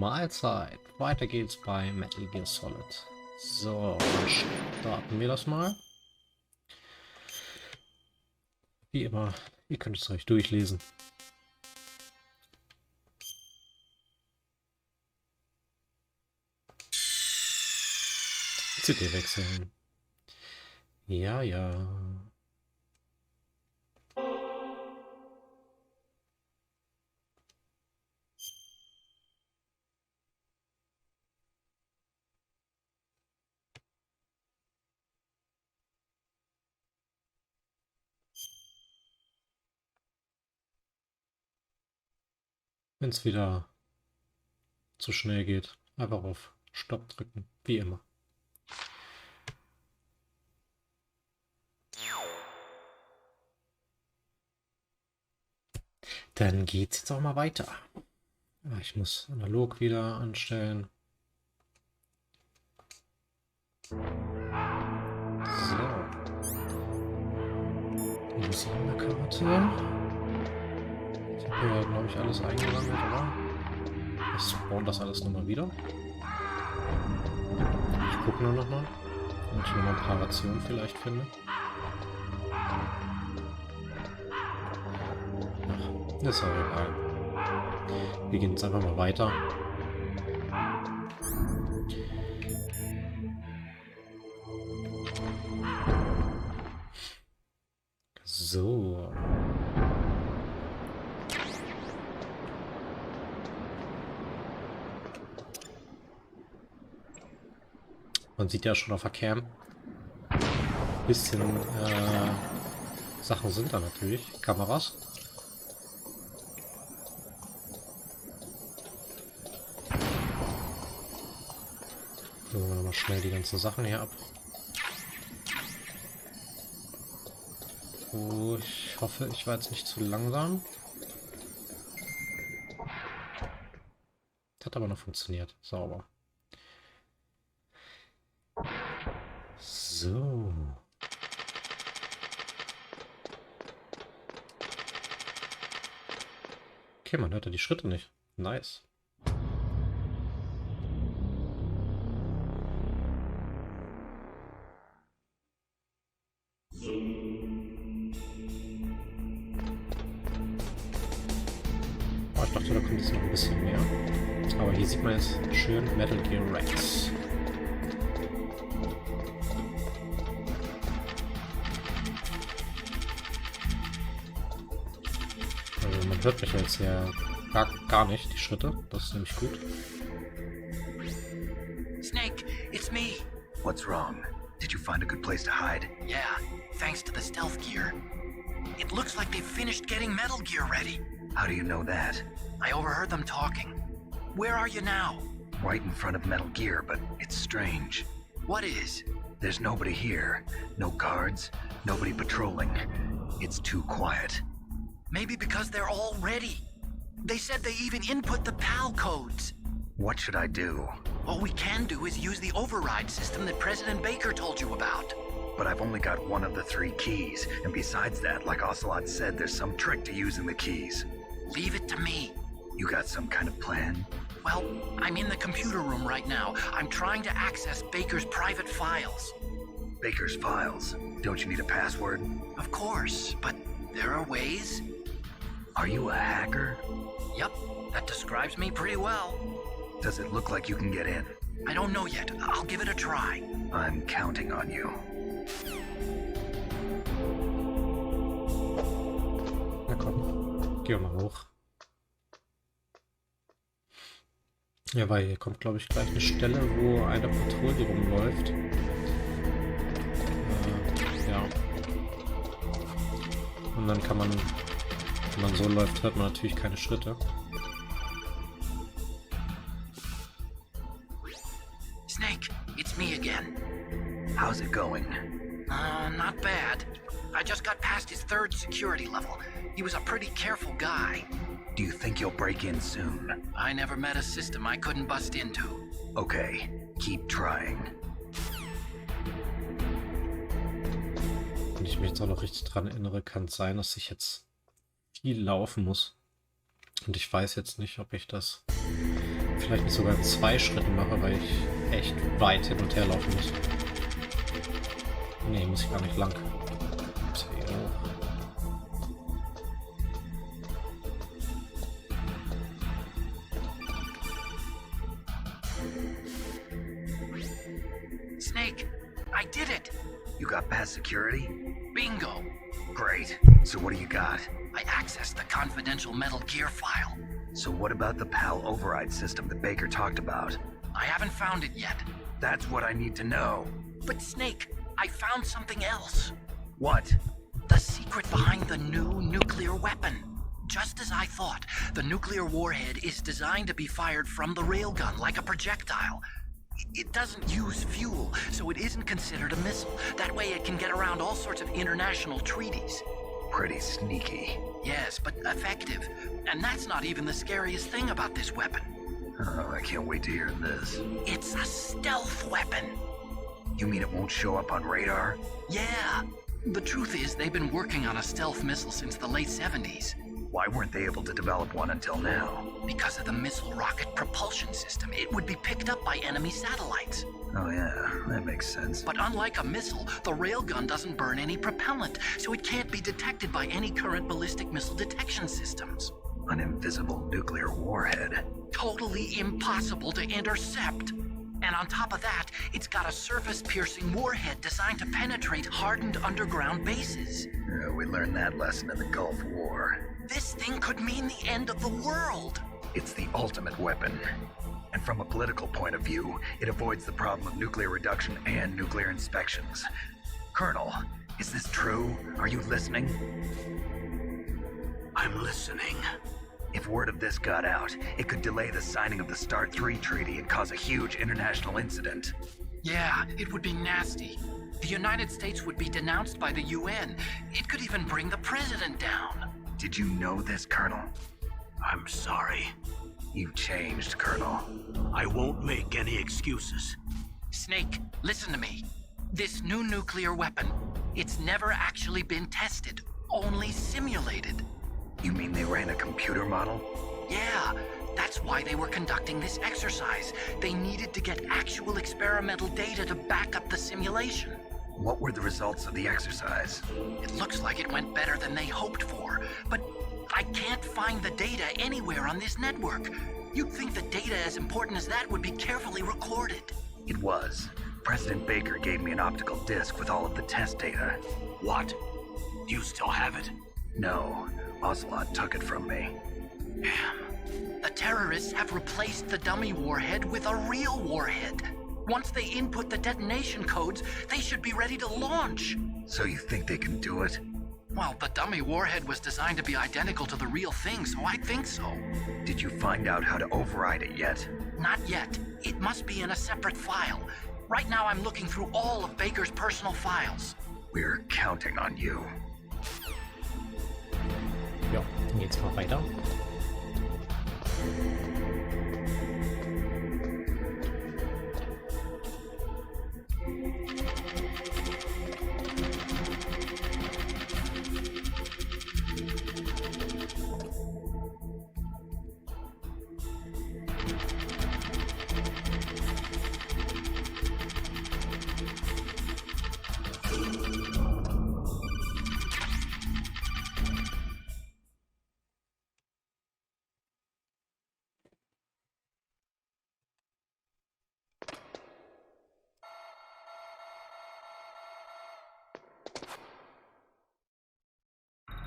Mahlzeit. Weiter geht's bei Metal Gear Solid. So, dann starten wir das mal. Wie immer, ihr könnt es euch durchlesen. CD wechseln. Ja, ja. Wenn es wieder zu schnell geht, einfach auf Stopp drücken, wie immer. Dann geht's jetzt auch mal weiter. Ich muss analog wieder anstellen. So. Die Musik in der Karte. Ich habe ja, glaube ich, alles eingesammelt, oder? Ich spawn das alles nochmal wieder. Ich gucke nur nochmal, ob ich nochmal ein paar Rationen vielleicht finde. Ach, ist auch egal. Wir gehen jetzt einfach mal weiter. So. Man sieht ja schon auf der Cam. Bisschen Sachen sind da natürlich. Kameras. So, mal schnell die ganzen Sachen hier ab. Oh, ich hoffe, ich war jetzt nicht zu langsam. Hat aber noch funktioniert. Sauber. So. Okay, man hört ja die Schritte nicht. Nice. Oh, ich dachte, da kommt jetzt noch ein bisschen mehr. Aber hier sieht man jetzt schön Metal Gear Rex. Also man hört mich jetzt ja gar nicht, die Schritte. Das ist nämlich gut. Snake, it's me. What's wrong? Did you find a good place to hide? Yeah, thanks to the stealth gear. It looks like they've finished getting Metal Gear ready. How do you know that? I overheard them talking. Where are you now? Right in front of Metal Gear, but it's strange. What is? There's nobody here. No guards, nobody patrolling. It's too quiet. Maybe because they're all ready. They said they even input the PAL codes. What should I do? What we can do is use the override system that President Baker told you about. But I've only got one of the 3 keys, and besides that, like Ocelot said, there's some trick to using the keys. Leave it to me. You got some kind of plan? Well, I'm in the computer room right now. I'm trying to access Baker's private files. Baker's files? Don't you need a password? Of course, but there are ways. Are you a hacker? Yep, that describes me pretty well. Does it look like you can get in? I don't know yet. I'll give it a try. I'm counting on you. Na komm, gehen wir mal hoch. Ja, weil hier kommt, glaube ich, gleich eine Stelle, wo eine Patrouille rumläuft. Ja. Und dann kann man, wenn man so läuft, hört man natürlich keine Schritte. Snake, it's me again. How's it going? Not bad. I just got past his 3rd security level. He was a pretty careful guy. Do you think you'll break in soon? I never met a system I couldn't bust into. Okay, keep trying. Wenn ich mich jetzt auch noch richtig dran erinnere, kann es sein, dass ich jetzt viel laufen muss. Und ich weiß jetzt nicht, ob ich das vielleicht nicht sogar in 2 Schritten mache, weil ich echt weit hin und her laufen muss. Nee, muss ich gar nicht lang. So. Snake, I did it! You got past security? Bingo! Great. So what do you got? I accessed the confidential Metal Gear file. So what about the PAL override system that Baker talked about? I haven't found it yet. That's what I need to know. But Snake, I found something else. What? The secret behind the new nuclear weapon. Just as I thought, the nuclear warhead is designed to be fired from the railgun like a projectile. It doesn't use fuel, so it isn't considered a missile. That way it can get around all sorts of international treaties. Pretty sneaky. Yes, but effective. And that's not even the scariest thing about this weapon. Oh, I can't wait to hear this. It's a stealth weapon. You mean it won't show up on radar? Yeah. The truth is, they've been working on a stealth missile since the late 70s. Why weren't they able to develop one until now? Because of the missile rocket propulsion system, it would be picked up by enemy satellites. Oh yeah, that makes sense. But unlike a missile, the railgun doesn't burn any propellant, so it can't be detected by any current ballistic missile detection systems. An invisible nuclear warhead. Totally impossible to intercept. And on top of that, it's got a surface-piercing warhead designed to penetrate hardened underground bases. Yeah, we learned that lesson in the Gulf War. This thing could mean the end of the world. It's the ultimate weapon. And from a political point of view, it avoids the problem of nuclear reduction and nuclear inspections. Colonel, is this true? Are you listening? I'm listening. If word of this got out, it could delay the signing of the START 3 treaty and cause a huge international incident. Yeah, it would be nasty. The United States would be denounced by the UN. It could even bring the president down. Did you know this, Colonel? I'm sorry. You've changed, Colonel. I won't make any excuses. Snake, listen to me. This new nuclear weapon, it's never actually been tested, only simulated. You mean they ran a computer model? Yeah, that's why they were conducting this exercise. They needed to get actual experimental data to back up the simulation. What were the results of the exercise? It looks like it went better than they hoped for, but I can't find the data anywhere on this network. You'd think the data as important as that would be carefully recorded. It was. President Baker gave me an optical disc with all of the test data. What? Do you still have it? No, Ocelot took it from me. Damn. The terrorists have replaced the dummy warhead with a real warhead. Once they input the detonation codes, they should be ready to launch. So you think they can do it? Well, the dummy warhead was designed to be identical to the real thing, so I think so. Did you find out how to override it yet? Not yet. It must be in a separate file. Right now I'm looking through all of Baker's personal files. We're counting on you. Ja, dann geht's mal weiter.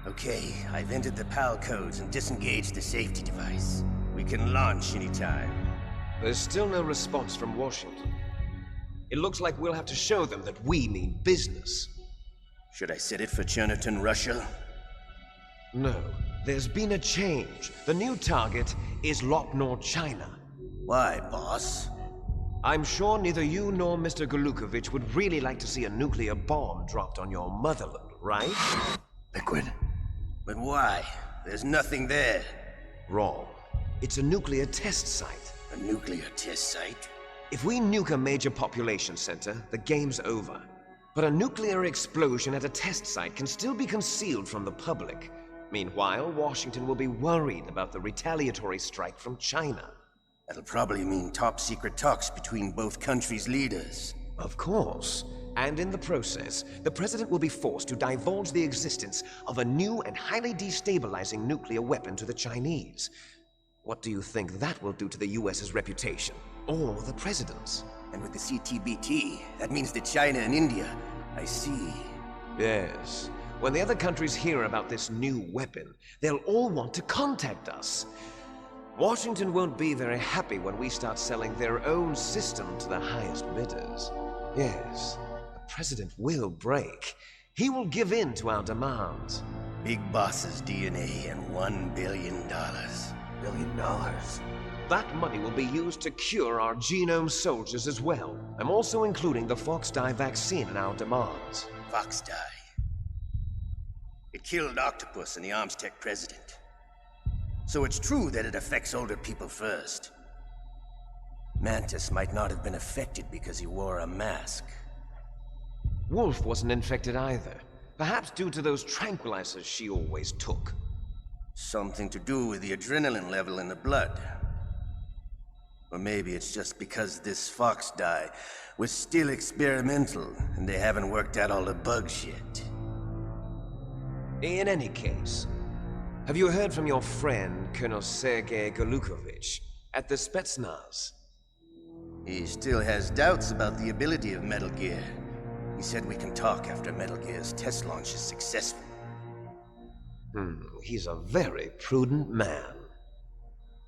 Okay, I've entered the PAL codes and disengaged the safety device. We can launch anytime. There's still no response from Washington. It looks like we'll have to show them that we mean business. Should I set it for Cherniton, Russia? No, there's been a change. The new target is Lopnor, China. Why, boss? I'm sure neither you nor Mr. Golukovich would really like to see a nuclear bomb dropped on your motherland, right? Liquid? But why? There's nothing there. Wrong. It's a nuclear test site. A nuclear test site? If we nuke a major population center, the game's over. But a nuclear explosion at a test site can still be concealed from the public. Meanwhile, Washington will be worried about the retaliatory strike from China. That'll probably mean top-secret talks between both countries' leaders. Of course. And in the process, the President will be forced to divulge the existence of a new and highly destabilizing nuclear weapon to the Chinese. What do you think that will do to the US's reputation? Or the President's? And with the CTBT, that means that China and India. I see. Yes. When the other countries hear about this new weapon, they'll all want to contact us. Washington won't be very happy when we start selling their own system to the highest bidders. Yes, the President will break. He will give in to our demands. Big Boss's DNA and $1 billion. $1 billion? That money will be used to cure our genome soldiers as well. I'm also including the Foxdie vaccine in our demands. Foxdie. It killed Octopus and the Armstech president. So it's true that it affects older people first. Mantis might not have been affected because he wore a mask. Wolf wasn't infected either. Perhaps due to those tranquilizers she always took. Something to do with the adrenaline level in the blood. Or maybe it's just because this Foxdie was still experimental and they haven't worked out all the bugs yet. In any case, have you heard from your friend, Colonel Sergei Golukovich, at the Spetsnaz? He still has doubts about the ability of Metal Gear. He said we can talk after Metal Gear's test launch is successful. He's a very prudent man.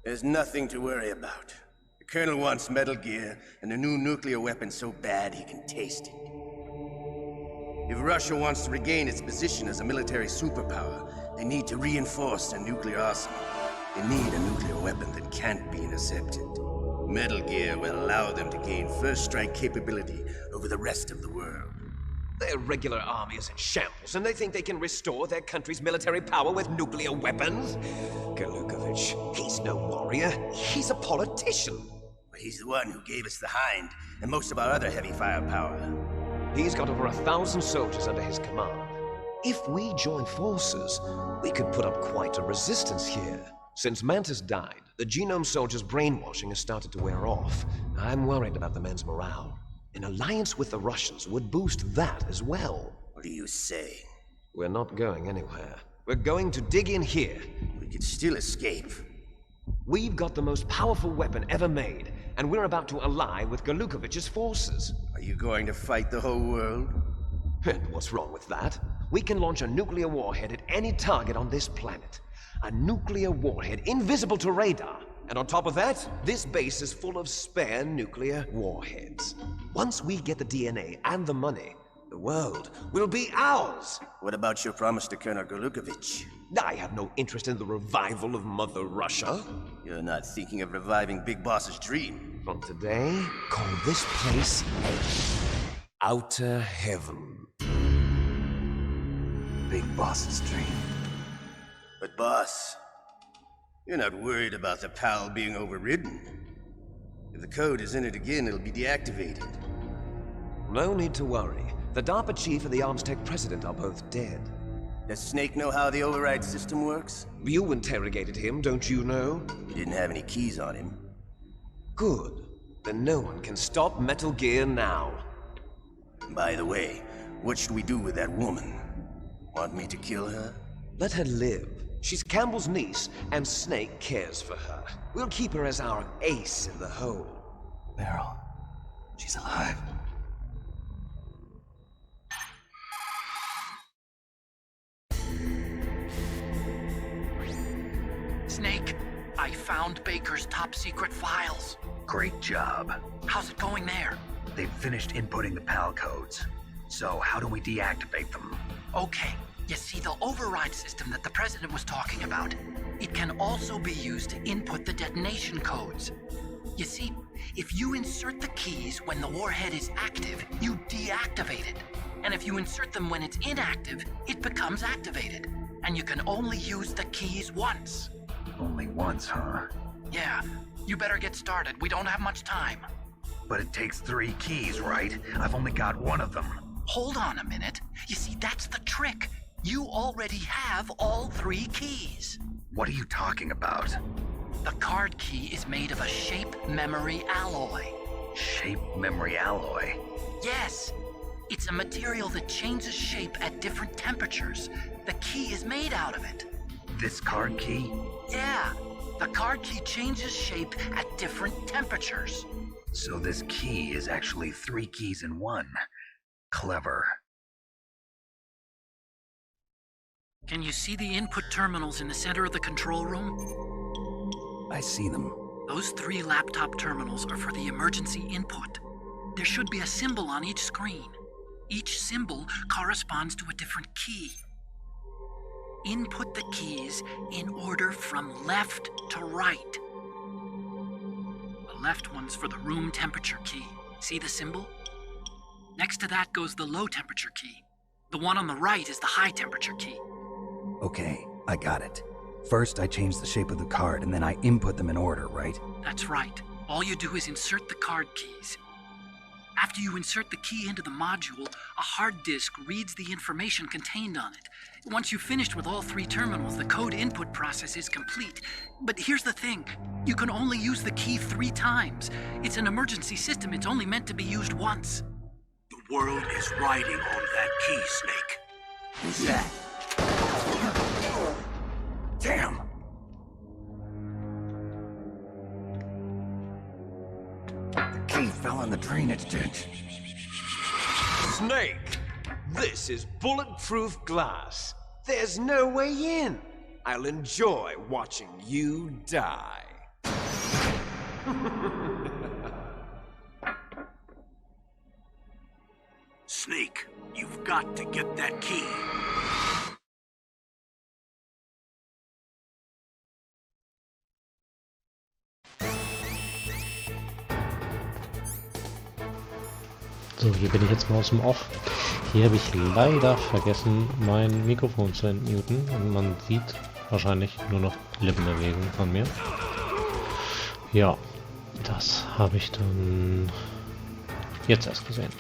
There's nothing to worry about. The Colonel wants Metal Gear and a new nuclear weapon so bad he can taste it. If Russia wants to regain its position as a military superpower, they need to reinforce their nuclear arsenal. They need a nuclear weapon that can't be intercepted. Metal Gear will allow them to gain first strike capability over the rest of the world. Their regular army is in shambles, and they think they can restore their country's military power with nuclear weapons? Golukovich, he's no warrior. He's a politician. But he's the one who gave us the Hind and most of our other heavy firepower. He's got over 1,000 soldiers under his command. If we join forces, we could put up quite a resistance here. Since Mantis died, the genome soldiers' brainwashing has started to wear off. I'm worried about the men's morale. An alliance with the Russians would boost that as well. What are you saying? We're not going anywhere. We're going to dig in here. We could still escape. We've got the most powerful weapon ever made, and we're about to ally with Golukovich's forces. Are you going to fight the whole world? And what's wrong with that? We can launch a nuclear warhead at any target on this planet. A nuclear warhead invisible to radar. And on top of that, this base is full of spare nuclear warheads. Once we get the DNA and the money, the world will be ours! What about your promise to Colonel Golukovich? I have no interest in the revival of Mother Russia. You're not thinking of reviving Big Boss's dream. From today, call this place Outer Heaven. Big Boss's dream. But boss, you're not worried about the PAL being overridden. If the code is entered again, it'll be deactivated. No need to worry. The DARPA chief and the Armstech president are both dead. Does Snake know how the override system works? You interrogated him, don't you know? He didn't have any keys on him. Good. Then no one can stop Metal Gear now. By the way, what should we do with that woman? Want me to kill her? Let her live. She's Campbell's niece, and Snake cares for her. We'll keep her as our ace in the hole. Meryl, she's alive. Snake, I found Baker's top secret files. Great job. How's it going there? They've finished inputting the PAL codes. So how do we deactivate them? Okay, you see the override system that the president was talking about? It can also be used to input the detonation codes. You see, if you insert the keys when the warhead is active, you deactivate it. And if you insert them when it's inactive, it becomes activated. And you can only use the keys once. Only once, huh? Yeah, you better get started. We don't have much time. But it takes 3 keys, right? I've only got 1 of them. Hold on a minute. You see, that's the trick. You already have all 3 keys. What are you talking about? The card key is made of a shape memory alloy. Shape memory alloy. Yes, it's a material that changes shape at different temperatures. The key is made out of it. This card key? Yeah, the card key changes shape at different temperatures. So this key is actually 3 keys in one. Clever. Can you see the input terminals in the center of the control room? I see them. Those 3 laptop terminals are for the emergency input. There should be a symbol on each screen. Each symbol corresponds to a different key. Input the keys in order from left to right. The left one's for the room temperature key. See the symbol? Next to that goes the low temperature key. The one on the right is the high temperature key. Okay, I got it. First, I change the shape of the card, and then I input them in order, right? That's right. All you do is insert the card keys. After you insert the key into the module, a hard disk reads the information contained on it. Once you've finished with all 3 terminals, the code input process is complete. But here's the thing. You can only use the key 3 times. It's an emergency system. It's only meant to be used once. The world is riding on that key, Snake. Who's that? Damn! The key fell in the drainage ditch. Snake! This is bulletproof glass. There's no way in. I'll enjoy watching you die. Snake, you've got to get that key. So, hier bin ich jetzt mal aus dem Off. Hier habe ich leider vergessen, mein Mikrofon zu entmuten und man sieht wahrscheinlich nur noch Lippenbewegung von mir. Ja, das habe ich dann jetzt erst gesehen.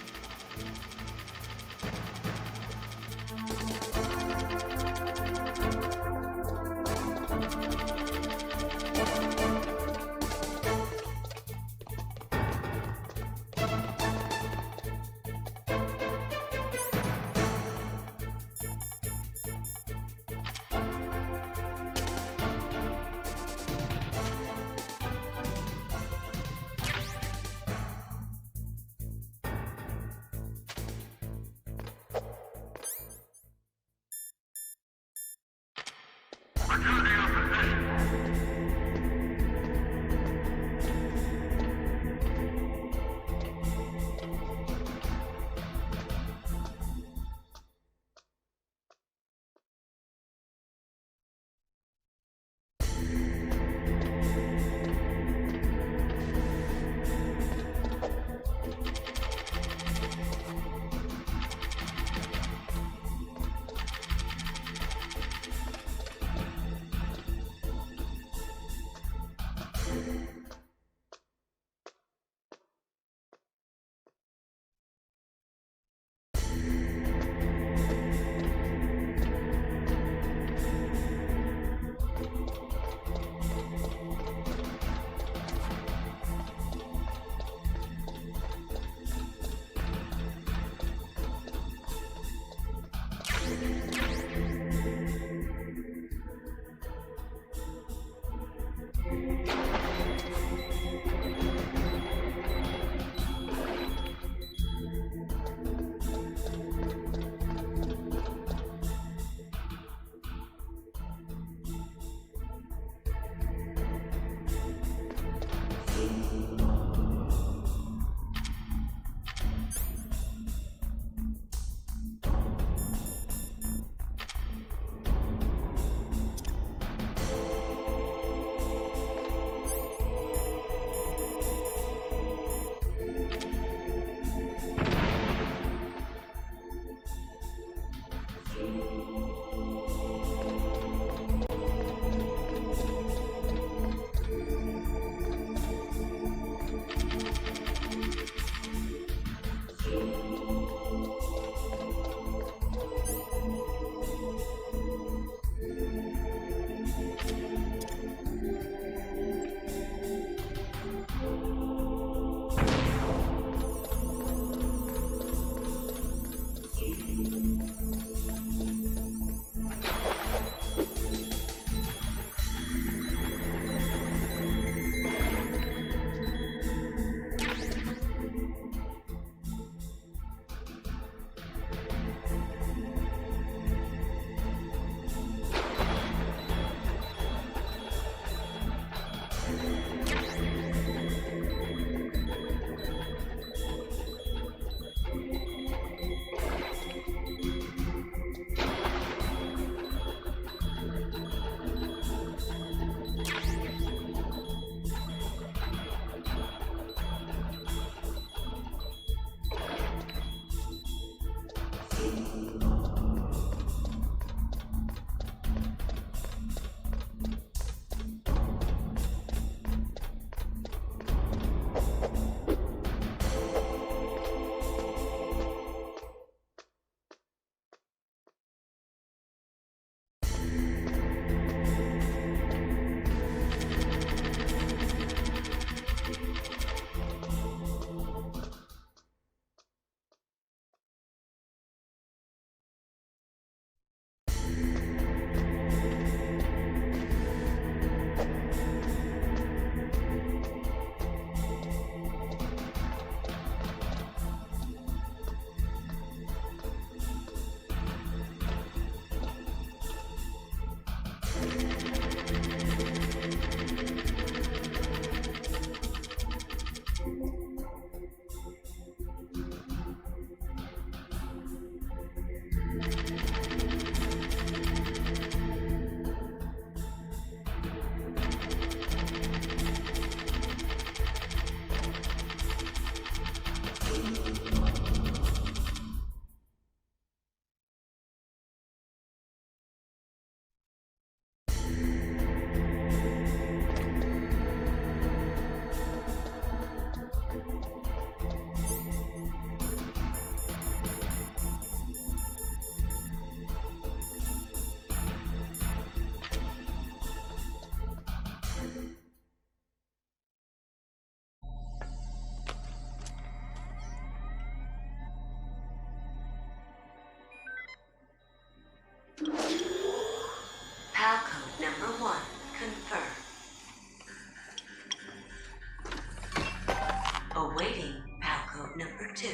2.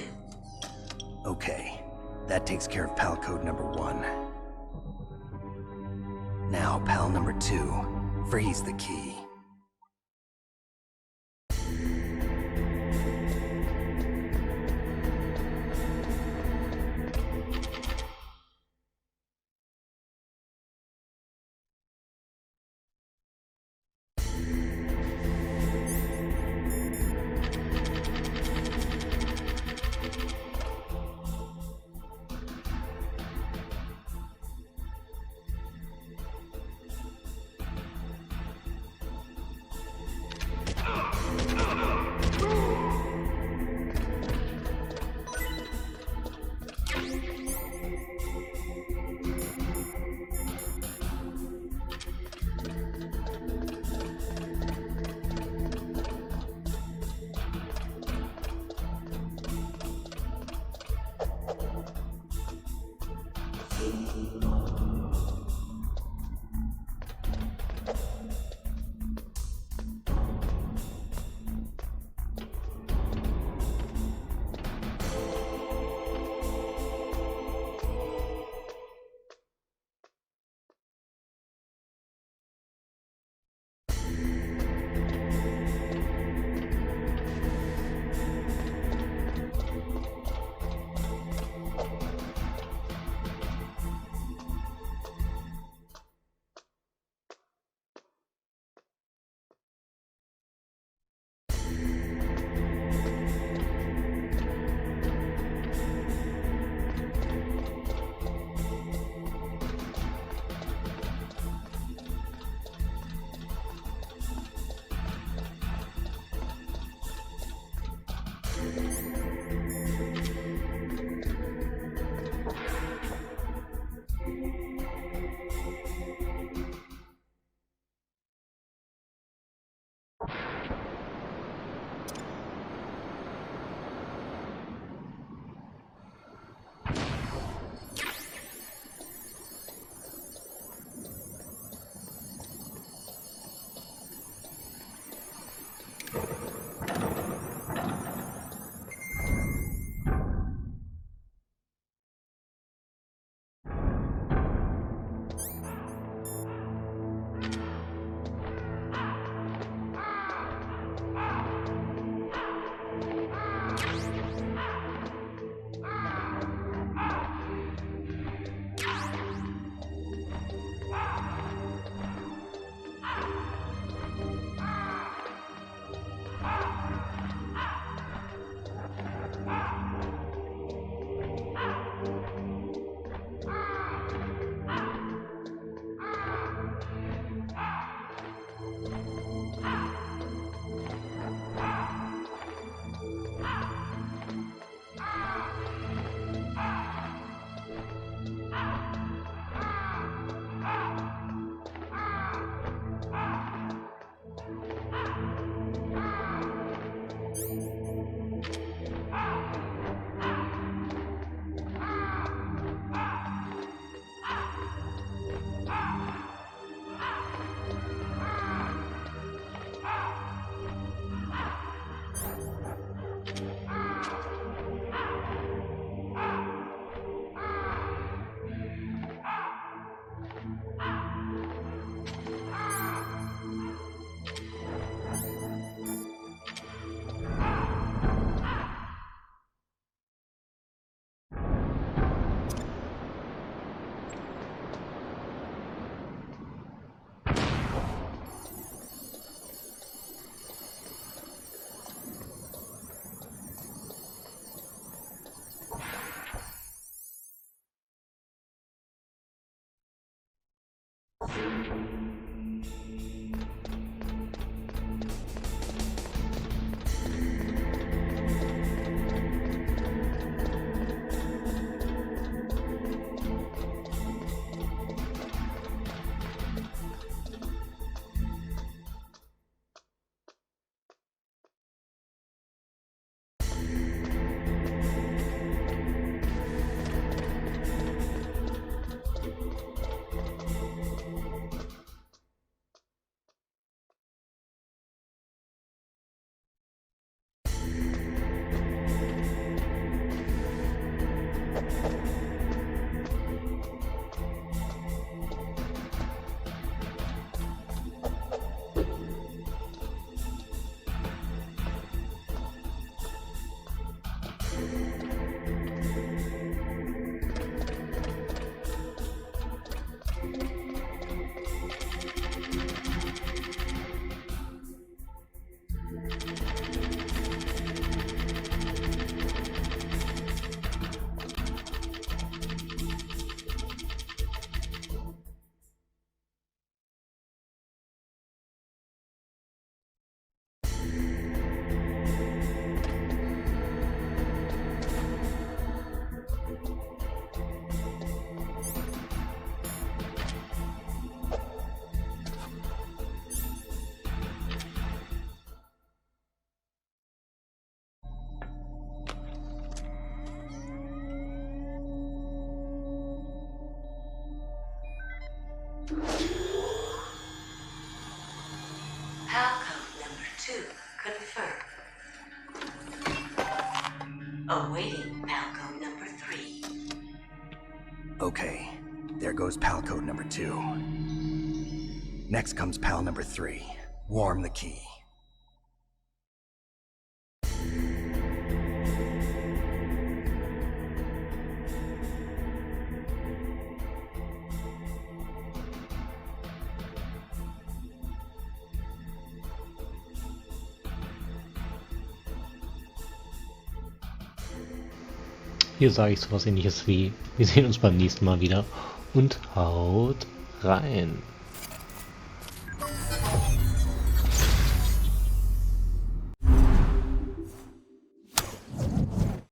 Okay, that takes care of pal code number 1. Now, pal number 2, freeze the key. Palcode number 2 confirmed. Awaiting Palcode number 3. Okay, there goes PAL code number 2. Next comes PAL number 3. Warm the key. Hier sage ich sowas ähnliches wie, wir sehen uns beim nächsten Mal wieder und haut rein.